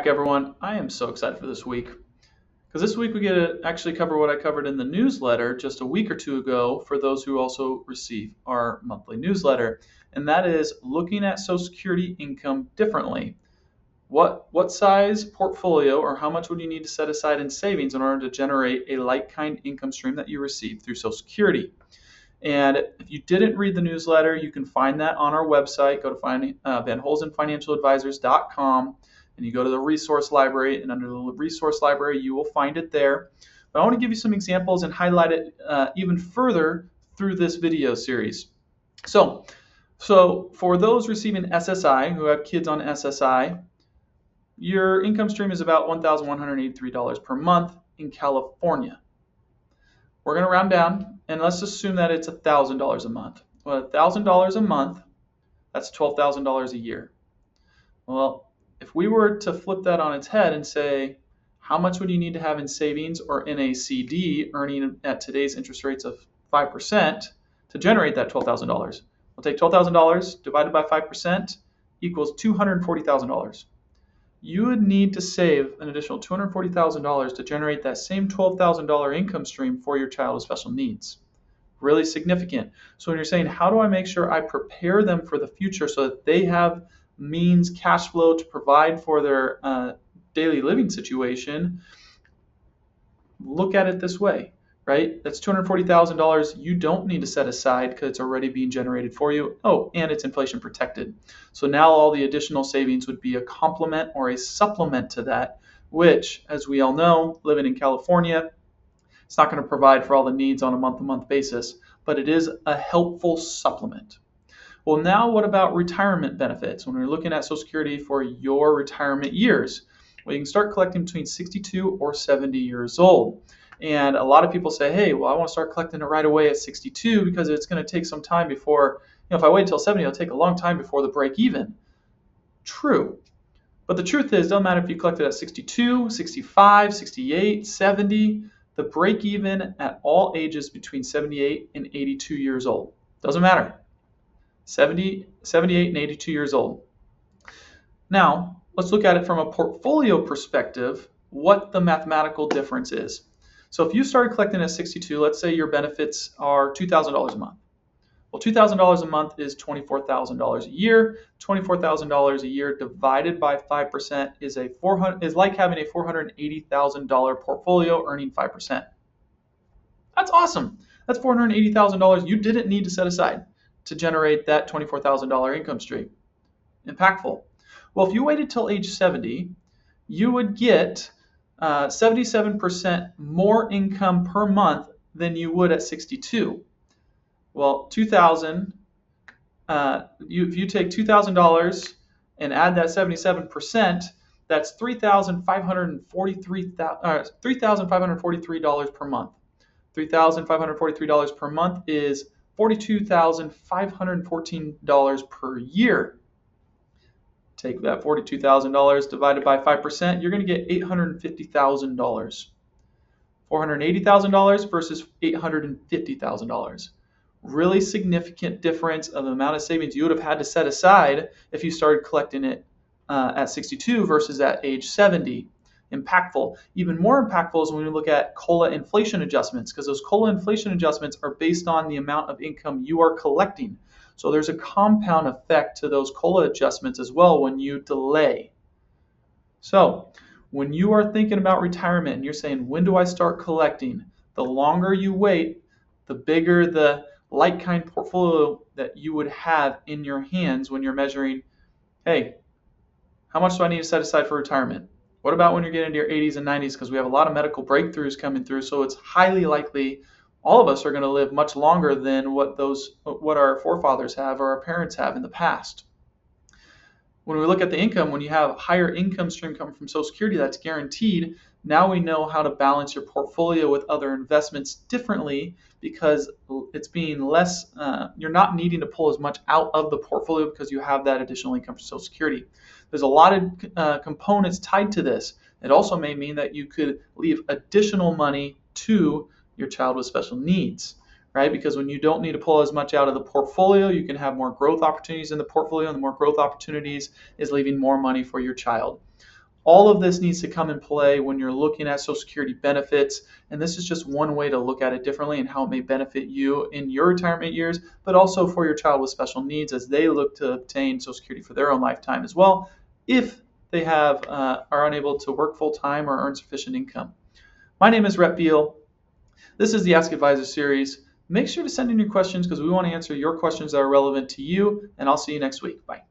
back, everyone. I am so excited for this week because this week we get to actually cover what I covered in the newsletter just a week or two ago for those who also receive our monthly newsletter, and that is looking at Social Security income differently. What size portfolio or how much would you need to set aside in savings in order to generate a like kind income stream that you receive through Social Security? And if you didn't read the newsletter, you can find that on our website. Go to VanHolzenFinancialAdvisors.com and you go to the resource library, and under the resource library, you will find it there. But I want to give you some examples and highlight it even further through this video series. So for those receiving SSI, who have kids on SSI, your income stream is about $1,183 per month in California. We're going to round down, and let's assume that it's $1,000 a month. Well, $1,000 a month, that's $12,000 a year. Well, if we were to flip that on its head and say, how much would you need to have in savings or in a CD earning at today's interest rates of 5% to generate that $12,000? We'll take $12,000 divided by 5% equals $240,000. You would need to save an additional $240,000 to generate that same $12,000 income stream for your child with special needs. Really significant. So when you're saying, how do I make sure I prepare them for the future so that they have means, cash flow to provide for their daily living situation, look at it this way, right? That's $240,000 you don't need to set aside because it's already being generated for you. Oh, and it's inflation protected. So now all the additional savings would be a complement or a supplement to that, which, as we all know, living in California, it's not going to provide for all the needs on a month-to-month basis, but it is a helpful supplement. Well, now what about retirement benefits? When we're looking at Social Security for your retirement years, well, you can start collecting between 62 or 70 years old. And a lot of people say, hey, well, I want to start collecting it right away at 62 because it's going to take some time before, if I wait until 70, it'll take a long time before the break even. True. But the truth is, it doesn't matter if you collect it at 62, 65, 68, 70, the break even at all ages between 78 and 82 years old. Doesn't matter. 70, 78, and 82 years old. Now, let's look at it from a portfolio perspective, what the mathematical difference is. So if you started collecting at 62, let's say your benefits are $2,000 a month. Well, $2,000 a month is $24,000 a year. $24,000 a year divided by 5% is like having a $480,000 portfolio earning 5%. That's awesome. That's $480,000 you didn't need to set aside to generate that $24,000 income stream. Impactful. Well, if you waited till age 70, you would get 77% more income per month than you would at 62. Well, if you take $2,000 and add that 77%, that's $3,543 per month. $3,543 per month is $42,514 per year. Take that $42,000 divided by 5%, you're going to get $850,000. $480,000 versus $850,000. Really significant difference of the amount of savings you would have had to set aside if you started collecting it at 62 versus at age 70. Impactful. Even more impactful is when we look at COLA inflation adjustments, because those COLA inflation adjustments are based on the amount of income you are collecting. So there's a compound effect to those COLA adjustments as well when you delay. So when you are thinking about retirement and you're saying, when do I start collecting? The longer you wait, the bigger the like kind portfolio that you would have in your hands when you're measuring, hey, how much do I need to set aside for retirement? What about when you're getting into your 80s and 90s? Because we have a lot of medical breakthroughs coming through, so it's highly likely all of us are going to live much longer than what our forefathers have or our parents have in the past. When we look at the income, when you have a higher income stream coming from Social Security that's guaranteed, now we know how to balance your portfolio with other investments differently because it's being less, you're not needing to pull as much out of the portfolio because you have that additional income from Social Security. There's a lot of components tied to this. It also may mean that you could leave additional money to your child with special needs, right? Because when you don't need to pull as much out of the portfolio, you can have more growth opportunities in the portfolio, and the more growth opportunities is leaving more money for your child. All of this needs to come in play when you're looking at Social Security benefits, and this is just one way to look at it differently and how it may benefit you in your retirement years, but also for your child with special needs as they look to obtain Social Security for their own lifetime as well, if they are unable to work full time or earn sufficient income. My name is Rhett Beal. This is the Ask Advisor series. Make sure to send in your questions because we want to answer your questions that are relevant to you, and I'll see you next week. Bye.